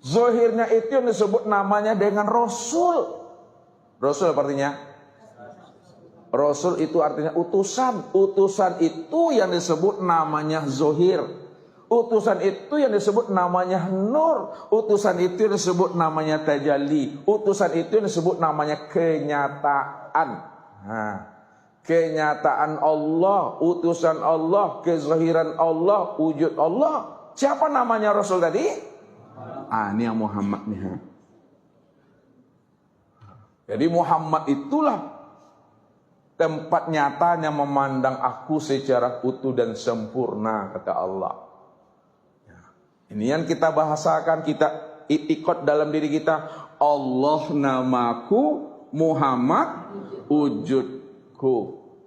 A: Zohirnya itu yang disebut namanya dengan Rasul. Rasul artinya? Rasul itu artinya utusan. Utusan itu yang disebut namanya zohir. Utusan itu yang disebut namanya nur. Utusan itu yang disebut namanya tajalli. Utusan itu yang disebut namanya kenyataan. Nah, kenyataan Allah, utusan Allah, kezahiran Allah, wujud Allah. Siapa namanya Rasul tadi? Ini yang Muhammad nih. Jadi Muhammad itulah tempat nyatanya memandang aku secara utuh dan sempurna, kata Allah. Ini yang kita bahasakan, kita itikad dalam diri kita. Allah namaku, Muhammad wujudku,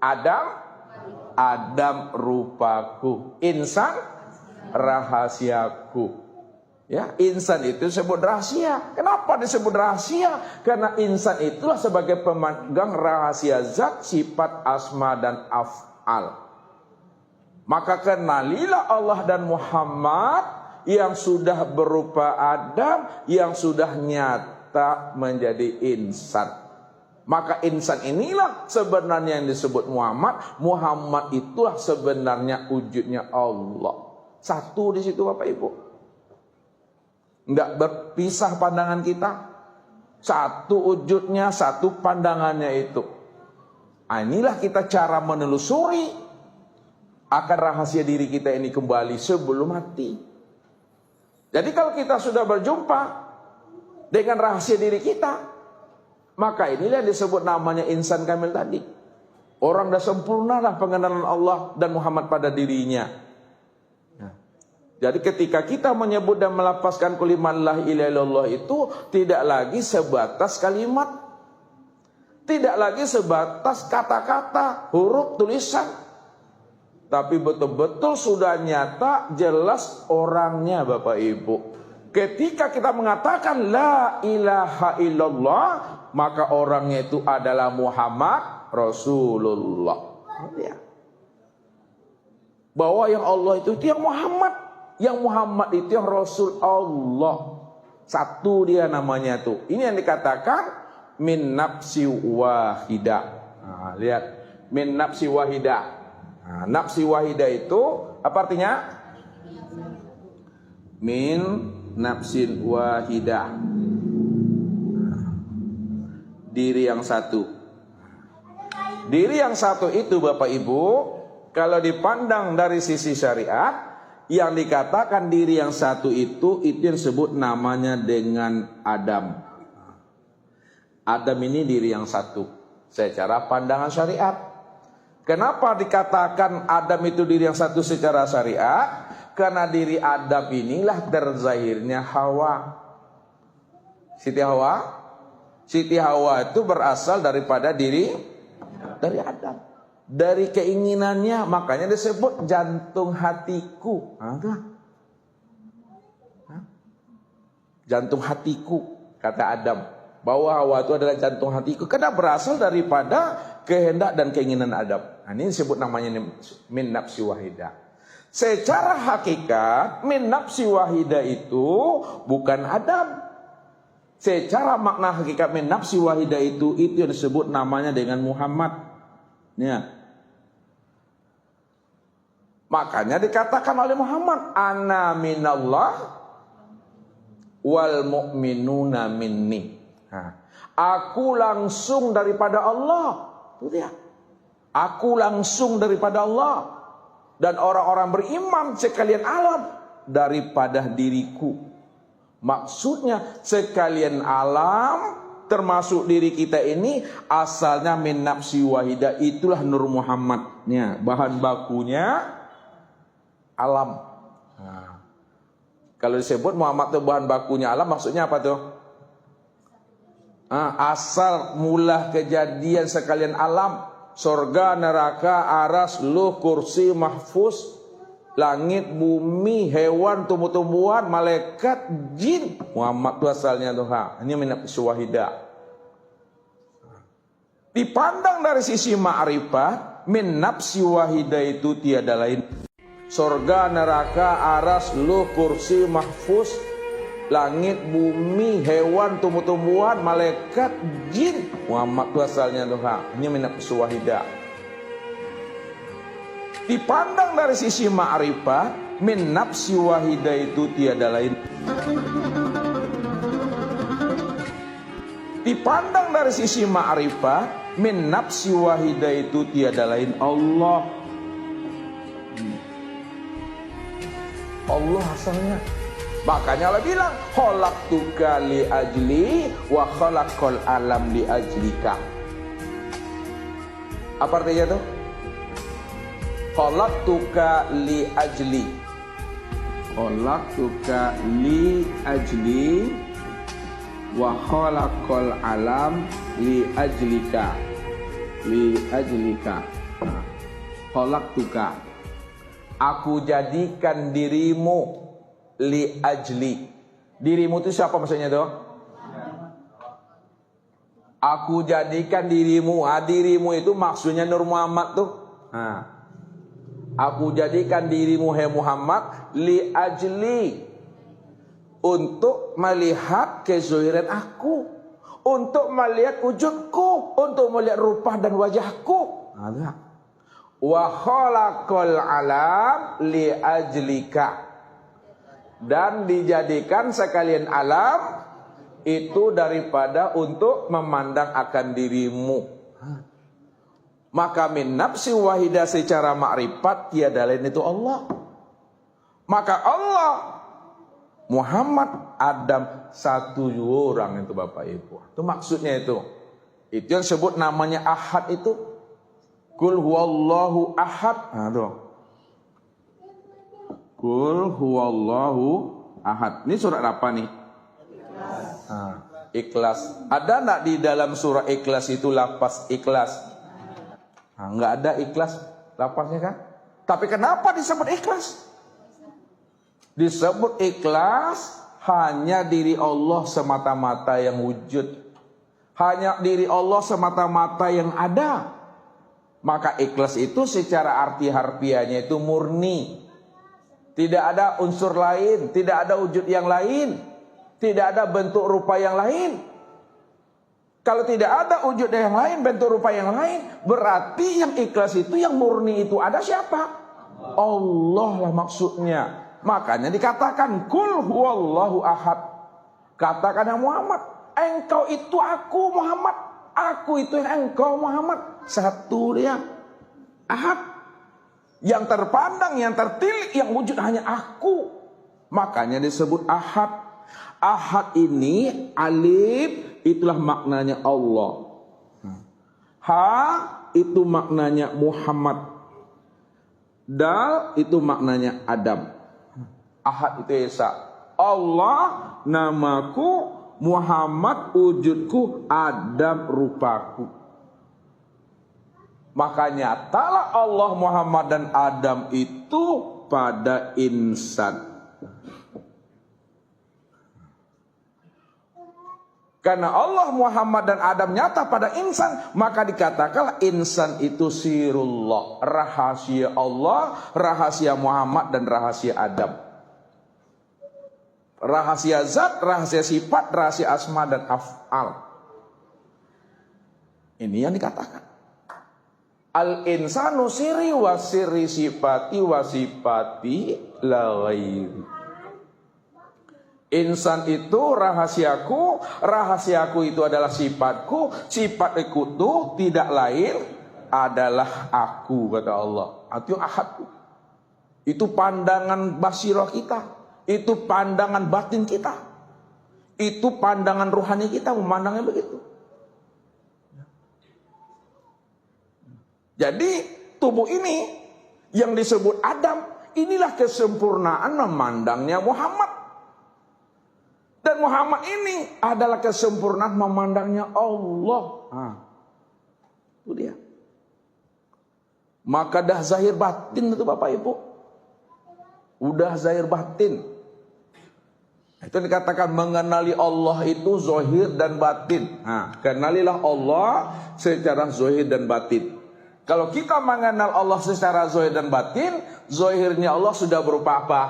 A: Adam rupaku, insan rahasiaku. Ya, insan itu disebut rahasia. Kenapa disebut rahasia? Karena insan itulah sebagai pemegang rahasia zat, sifat, asma dan af'al. Maka kenalilah Allah dan Muhammad yang sudah berupa Adam, yang sudah nyata menjadi insan. Maka insan inilah sebenarnya yang disebut Muhammad. Muhammad itulah sebenarnya wujudnya Allah. Satu di situ Bapak Ibu. Enggak berpisah pandangan kita. Satu wujudnya, satu pandangannya itu. Inilah kita cara menelusuri akan rahasia diri kita ini kembali sebelum mati. Jadi kalau kita sudah berjumpa dengan rahasia diri kita, maka inilah yang disebut namanya insan kamil tadi. Orang dah sempurnalah pengenalan Allah dan Muhammad pada dirinya. Jadi ketika kita menyebut dan melafazkan kalimat la ilaha illallah itu tidak lagi sebatas kalimat, tidak lagi sebatas kata-kata, huruf, tulisan, tapi betul-betul sudah nyata, jelas orangnya Bapak Ibu. Ketika kita mengatakan la ilaha illallah, maka orangnya itu adalah Muhammad Rasulullah. Bahwa yang Allah itu yang Muhammad. Yang Muhammad itu yang Rasul Allah. Satu dia namanya tuh. Ini yang dikatakan min nafsi wahidah. Nah, lihat, min nafsi wahidah. Nah, nafsi wahidah itu apa artinya? Min nafsin wahidah. Diri yang satu. Diri yang satu itu Bapak Ibu, kalau dipandang dari sisi syariat, yang dikatakan diri yang satu itu yang disebut namanya dengan Adam. Adam ini diri yang satu secara pandangan syariat. Kenapa dikatakan Adam itu diri yang satu secara syariat? Karena diri Adam inilah terzahirnya Hawa. Siti Hawa? Siti Hawa itu berasal daripada dari Adam. Dari keinginannya, makanya disebut jantung hatiku. Jantung hatiku, kata Adam. Bahwa Hawa itu adalah jantung hatiku. Karena berasal daripada kehendak dan keinginan Adam. Nah, ini disebut namanya min nafsi wahidah. Secara hakikat, min nafsi wahidah itu bukan Adam. Secara makna hakikat min nafsi wahidah itu yang disebut namanya dengan Muhammad. Ya. Makanya dikatakan oleh Muhammad, ana minallah wal mu'minuna minni. Aku langsung daripada Allah. Itu dia. Aku langsung daripada Allah. Dan orang-orang beriman sekalian alam daripada diriku. Maksudnya sekalian alam termasuk diri kita ini asalnya min nafsi wahidah, itulah Nur Muhammadnya, bahan bakunya alam. Nah, kalau disebut Muhammad itu bahan bakunya alam, maksudnya apa tuh? Asal mula kejadian sekalian alam, surga, neraka, aras, luh, kursi, mahfuz, langit, bumi, hewan, tumbuh-tumbuhan, malaikat, jin. Muhammad itu asalnya tuh. Ini min nafsi wahidah. Dipandang dari sisi ma'rifat, min nafsi wahidah itu tiada lain. Sorga, neraka, aras, luh, kursi, mahfuz, langit, bumi, hewan, tumbuh-tumbuhan, malaikat, jin. Muhammad itu asalnya tuh. Ini min nafsi wahidah. Dipandang dari sisi ma'rifah, min nafsi wahidah itu tiada lain. Dipandang dari sisi ma'rifah, min nafsi wahidah itu tiada lain Allah. Allah asalnya. Makanya Allah bilang, khalaqtuka li ajli wa khalaqal alam li ajlika. Apa artinya tuh? Khalaqtuka li ajli. Khalaqtuka li ajli wa khalaqal alam li ajlika. Li ajlika. Khalaqtuka. Aku jadikan dirimu li ajli. Dirimu itu siapa maksudnya tuh? Aku jadikan dirimu. Dirimu itu maksudnya Nur Muhammad tuh. Aku jadikan dirimu hai Muhammad li ajli, untuk melihat kezuhiran aku, untuk melihat wujudku, untuk melihat rupa dan wajahku. Wa khalaqal alam li ajlika, dan dijadikan sekalian alam itu daripada untuk memandang akan dirimu. Maka min nafsi wahidah secara makrifat tiada lain itu Allah. Maka Allah, Muhammad, Adam, satu orang itu Bapak Ibu. Itu maksudnya itu. Itu yang sebut namanya ahad itu. Qul huwallahu ahad. Qul huwallahu ahad. Ini surat apa nih? Ikhlas. Ada enggak di dalam surah Ikhlas itu lafaz ikhlas? Nggak ada ikhlas lapasnya kan? Tapi kenapa disebut ikhlas? Disebut ikhlas hanya diri Allah semata-mata yang wujud. Hanya diri Allah semata-mata yang ada. Maka ikhlas itu secara arti harfiahnya itu murni. Tidak ada unsur lain, tidak ada wujud yang lain, tidak ada bentuk rupa yang lain. Kalau tidak ada wujud yang lain, bentuk rupa yang lain, berarti yang ikhlas itu, yang murni itu ada siapa? Allah lah maksudnya. Makanya dikatakan Qul huwallahu ahad. Katakan ya Muhammad, engkau itu aku Muhammad, aku itu yang engkau Muhammad. Satu dia, ahad. Yang terpandang, yang tertilik, yang wujud hanya aku. Makanya disebut ahad. Ahad ini alif itulah maknanya Allah. Ha itu maknanya Muhammad. Dal itu maknanya Adam. Ahad itu Esa. Allah namaku, Muhammad wujudku, Adam rupaku. Makanya ta'ala Allah, Muhammad dan Adam itu pada insan. Karena Allah, Muhammad dan Adam nyata pada insan, maka dikatakanlah insan itu sirullah, rahasia Allah, rahasia Muhammad dan rahasia Adam. Rahasia zat, rahasia sifat, rahasia asma dan af'al. Ini yang dikatakan. Al-insanu siri wa siri sifati wa sifati la ghairi. Insan itu rahasiaku, rahasiaku itu adalah sifatku, sifatku itu tidak lain adalah aku, kata Allah. Itu ahadku. Itu pandangan basirah kita, itu pandangan batin kita, itu pandangan rohani kita memandangnya begitu. Jadi tubuh ini yang disebut Adam, inilah kesempurnaan memandangnya Muhammad. Dan Muhammad ini adalah kesempurnaan memandangnya Allah. Itu dia. Maka dah zahir batin itu Bapak Ibu. Udah zahir batin. Itu dikatakan mengenali Allah itu zahir dan batin. Nah, kenalilah Allah secara zahir dan batin. Kalau kita mengenal Allah secara zahir dan batin, zahirnya Allah sudah berupa apa?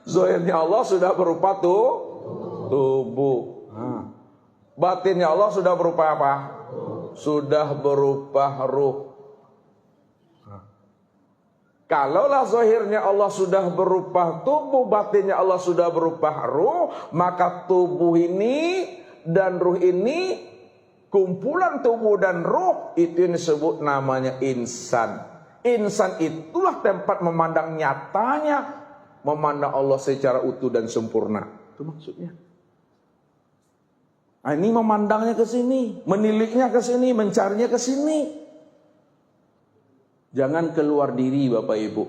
A: Zahirnya Allah sudah berupa tubuh. Nah, batinnya Allah sudah berupa apa? Sudah berupa ruh. Kalaulah zahirnya Allah sudah berupa tubuh, batinnya Allah sudah berupa ruh, maka tubuh ini dan ruh ini, kumpulan tubuh dan ruh, itu yang disebut namanya insan. Insan itulah tempat memandang nyatanya, memandang Allah secara utuh dan sempurna. Itu maksudnya. Nah, ini memandangnya ke sini, meniliknya ke sini, mencarinya ke sini. Jangan keluar diri Bapak Ibu.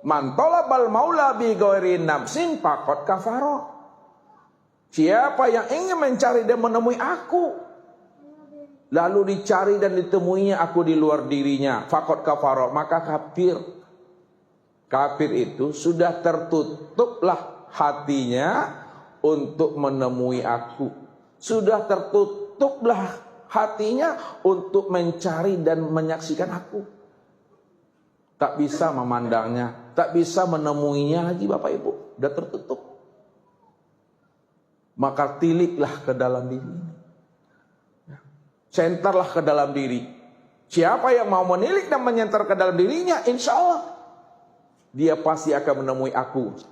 A: Man talabal maula bi ghairi nafsin faqad kafara. Siapa yang ingin mencari dan menemui aku, lalu dicari dan ditemuinya aku di luar dirinya, faqad kafara, maka kafir. Kafir itu sudah tertutuplah hatinya untuk menemui aku. Sudah tertutuplah hatinya untuk mencari dan menyaksikan aku. Tak bisa memandangnya, tak bisa menemuinya lagi Bapak Ibu. Sudah tertutup. Maka tiliklah ke dalam diri. Sentarlah ke dalam diri. Siapa yang mau menilik dan menyentar ke dalam dirinya, insya Allah dia pasti akan menemui aku.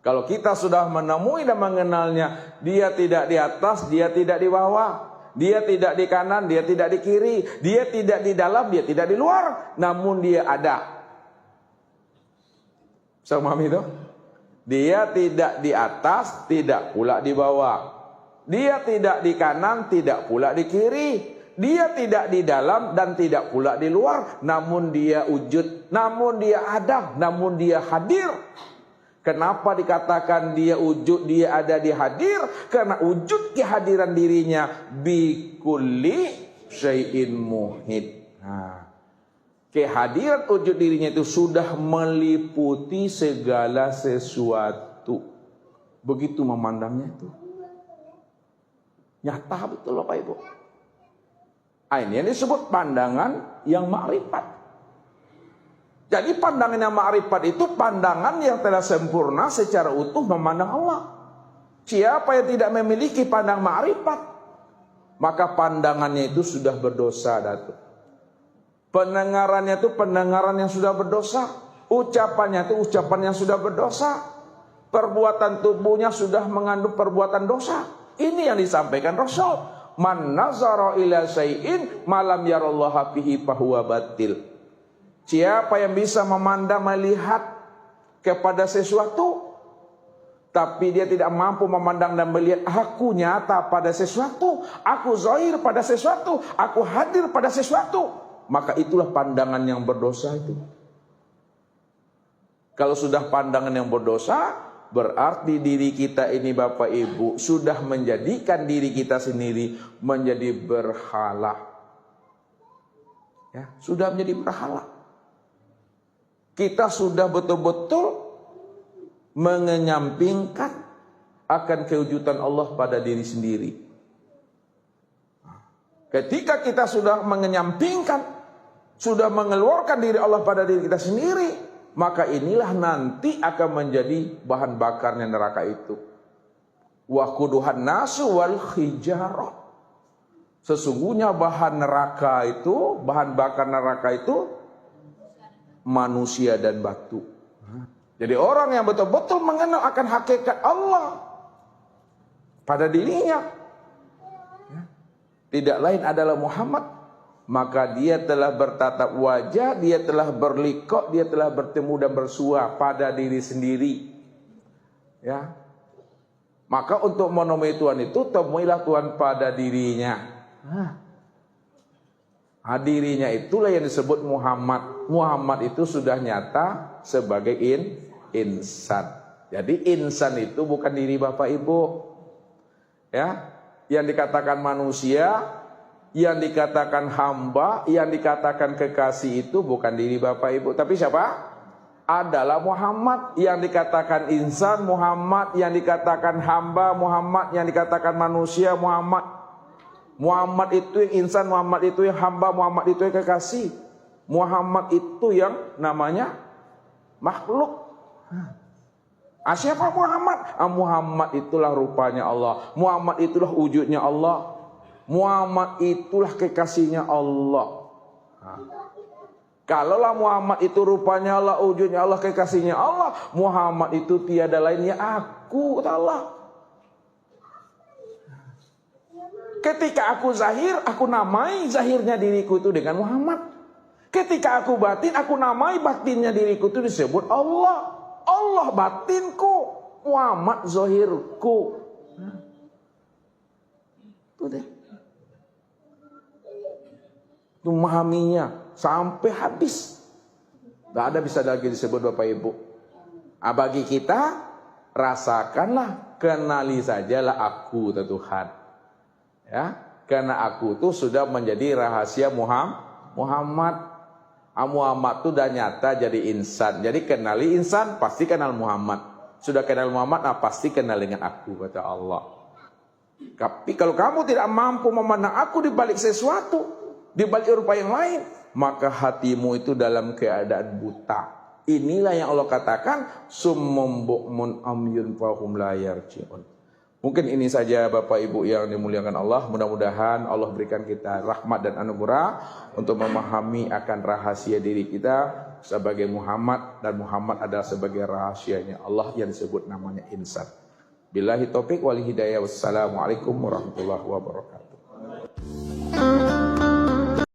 A: Kalau kita sudah menemui dan mengenalnya, dia tidak di atas, dia tidak di bawah. Dia tidak di kanan, dia tidak di kiri. Dia tidak di dalam, dia tidak di luar. Namun dia ada. Bisa memahami itu? Dia tidak di atas, tidak pula di bawah. Dia tidak di kanan, tidak pula di kiri. Dia tidak di dalam dan tidak pula di luar. Namun dia wujud, namun dia ada, namun dia hadir. Kenapa dikatakan dia wujud, dia ada, dia hadir? Karena wujud kehadiran dirinya bikulli syai'in muhit. Nah, kehadiran wujud dirinya itu sudah meliputi segala sesuatu. Begitu memandangnya itu. Nyata betul Bapak Ibu. Ini yang disebut pandangan yang ma'rifat. Jadi pandangan yang ma'rifat itu pandangan yang telah sempurna secara utuh memandang Allah. Siapa yang tidak memiliki pandang ma'rifat, maka pandangannya itu sudah berdosa, Datuk. Pendengarannya itu pendengaran yang sudah berdosa. Ucapannya itu ucapan yang sudah berdosa. Perbuatan tubuhnya sudah mengandung perbuatan dosa. Ini yang disampaikan Rasul. Man nazara ila syai'in malam yarallaha fihi fahuwa batil. Siapa yang bisa memandang, melihat kepada sesuatu, tapi dia tidak mampu memandang dan melihat aku nyata pada sesuatu, aku zahir pada sesuatu, aku hadir pada sesuatu, maka itulah pandangan yang berdosa itu. Kalau sudah pandangan yang berdosa, berarti diri kita ini Bapak Ibu sudah menjadikan diri kita sendiri menjadi berhala. Ya, sudah menjadi berhala. Kita sudah betul-betul mengenyampingkan akan kewujudan Allah pada diri sendiri. Ketika kita sudah mengenyampingkan, sudah mengeluarkan diri Allah pada diri kita sendiri, maka inilah nanti akan menjadi bahan bakarnya neraka itu. Waquduhan nasu wal hijarah. Sesungguhnya bahan neraka itu, bahan bakar neraka itu manusia dan batu. Jadi orang yang betul-betul mengenal akan hakikat Allah pada dirinya, tidak lain adalah Muhammad, maka dia telah bertatap wajah, dia telah berliqah, dia telah bertemu dan bersua pada diri sendiri. Ya. Maka untuk menemui Tuhan itu, temuilah Tuhan pada dirinya. Dirinya itulah yang disebut Muhammad. Muhammad itu sudah nyata sebagai insan. Jadi insan itu bukan diri Bapak Ibu. Ya, yang dikatakan manusia, yang dikatakan hamba, yang dikatakan kekasih itu bukan diri Bapak Ibu, tapi siapa? adalah Muhammad yang dikatakan insan, Muhammad yang dikatakan hamba, Muhammad yang dikatakan manusia, Muhammad itu yang insan, Muhammad itu yang hamba, Muhammad itu yang kekasih, Muhammad itu yang namanya makhluk. Siapa Muhammad? Muhammad itulah rupanya Allah, Muhammad itulah wujudnya Allah, Muhammad itulah kekasihnya Allah. Kalaulah Muhammad itu rupanya Allah, wujudnya Allah, kekasihnya Allah, Muhammad itu tiada lainnya aku, kata Allah. Ketika aku zahir, aku namai zahirnya diriku itu dengan Muhammad. Ketika aku batin, aku namai batinnya diriku itu disebut Allah. Allah batinku, Muhammad zahirku. Itu deh. Itu memahaminya sampai habis. Tidak ada bisa lagi disebut Bapak Ibu. Bagi kita, rasakanlah, kenali sajalah aku Tuhan. Ya, karena aku itu sudah menjadi rahasia Muhammad. Muhammad itu sudah nyata jadi insan. Jadi kenali insan, pasti kenal Muhammad. Sudah kenal Muhammad, pasti kenal dengan aku, kata Allah. Tapi kalau kamu tidak mampu memandang aku di balik sesuatu, di balik rupa yang lain, maka hatimu itu dalam keadaan buta. Inilah yang Allah katakan, summum bu'mun amyun fahum la yarji'un. Mungkin ini saja Bapak Ibu yang dimuliakan Allah. Mudah-mudahan Allah berikan kita rahmat dan anugerah untuk memahami akan rahasia diri kita sebagai Muhammad, dan Muhammad adalah sebagai rahasianya Allah yang disebut namanya insan. Billahi taufik wal hidayah. Wassalamualaikum warahmatullahi wabarakatuh.